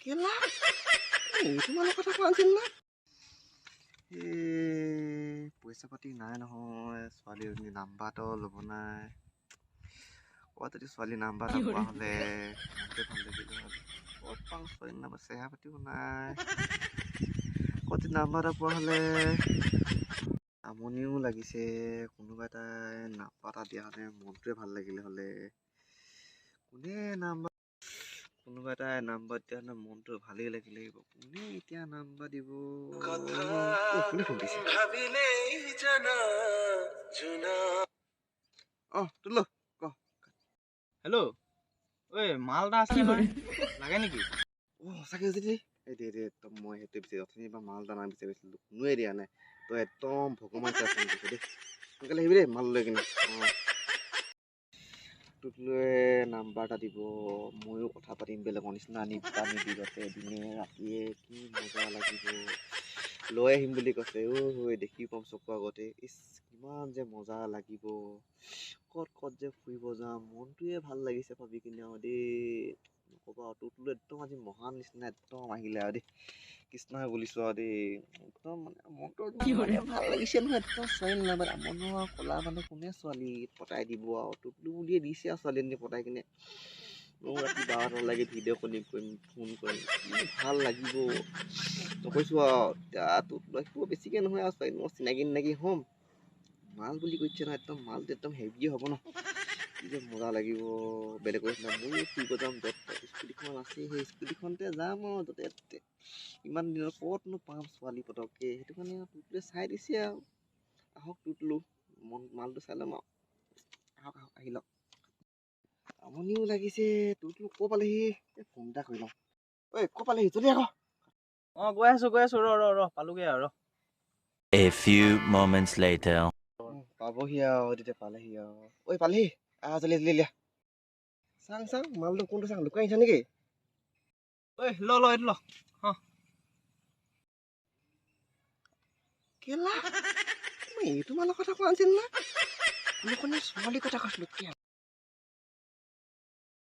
কেলা তোমালোকৰ কথা কোৱা আছিল না পইচা পাতি নাই নহয় ছোৱালীজনী নাম্বাৰ এটা ল'ব নাই ক'ত যদি ছোৱালী নাম্বাৰ এটা পোৱা হ'লে ভাল লাগিলে ক'ত পাওঁ ছোৱালী নাম্বাৰ চেহেৰা পাতিও নাই ক'ত যদি নাম্বাৰ এটা পোৱা হ'লে আমনিও লাগিছে কোনোবা এটাই নাম্বাৰ এটা দিয়া হ'লে মনটোৱে ভাল লাগিলে হ'লে কোনোবা এটাই নাম্বাৰ দিয়া হ'লে মনটো ভালেই লাগিলে কোনে এতিয়া নাম্বাৰ দিব কোনে ফোন দিছে তুলো ক হেল্ল' ঐ মাল এটা আছে নহয় লাগে নেকি সঁচাকে যদি দে মই সেইটো বিচাৰি অথনি পৰা মাল এটা নাই বিচাৰিছিলোঁ কোনোৱে দিয়া নাই তই একদম ভগৱান চাই ফোন কৰিছ দেই সোনকালে আহিবি দেই মাল লৈ কিনে তোলৈ নাম্বাৰ এটা দিব ময়ো কথা পাতিম বেলেগৰ নিচিনা নিবি গতে দিনে ৰাতিয়ে কি মজা লাগিব লৈ আহিম বুলি কৈছে দেখি পাম চকু আগতে কিমান যে মজা লাগিব ক'ত যে ফুৰিব যাম মনটোৱে ভাল লাগিছে ভাবি কিনে আৰু দেই নক'বা তোলৈ একদম আজি মহান নিচিনা একদম আহিলে আৰু দেই কৃষ্ণই বুলিছোঁ আৰু দেই একদম মানে মনটো ভাল লাগিছে নহয় একদম ছোৱালী নাম্বাৰ মনৰ ক'লা মানে কোনে ছোৱালী পতাই দিব আৰু তোকলো বুলিয়ে দিছে আৰু ছোৱালীজনী পতাই কিনে মোৰ ৰাতি 12টালৈকে ভিডিঅ' কলিং কৰিম ফোন কৰিম কি ভাল লাগিব কৈছোঁ আৰু এতিয়া তোক ৰাখিব বেছিকৈ নহয় আৰু ছোৱালী চিনাকি হ'ম মাল বুলি কৈছে নহয় একদম মালটো একদম হেভিয়ে হ'ব ন কি যে মজা লাগিব বেলেগৰ নিচিনা ময়ো ফুৰিব যাম য'ত স্কুটিখন আছে সেই স্কুটিখনতে যাম আৰু য'তে ইমান দিনৰ ক'তনো পাম ছোৱালী পটককৈ সেইটো কাৰণে তোকলৈ চাই দিছে আৰু আহক তোকলো মালটো চাই ল'ম আৰু আহক আহি লওক আমনিও লাগিছে তোকলো ক'ৰ পালেহি ফোন এটা কৰি লওঁ ক'ৰ পালেহি জল্দি আকৌ গৈ আছো ৰ পালোগে আৰু A few moments later. পাবহি আৰু তেতিয়া পালেহি আৰু পালেহি জল্দি লিয়া চাং মালটো কোনটো চাং লুকাই আহিছা নেকি ল এইটো ল কেলা তোমালোকৰ কথা কোৱা আছিল না ছোৱালীৰ কথা কৈছিলো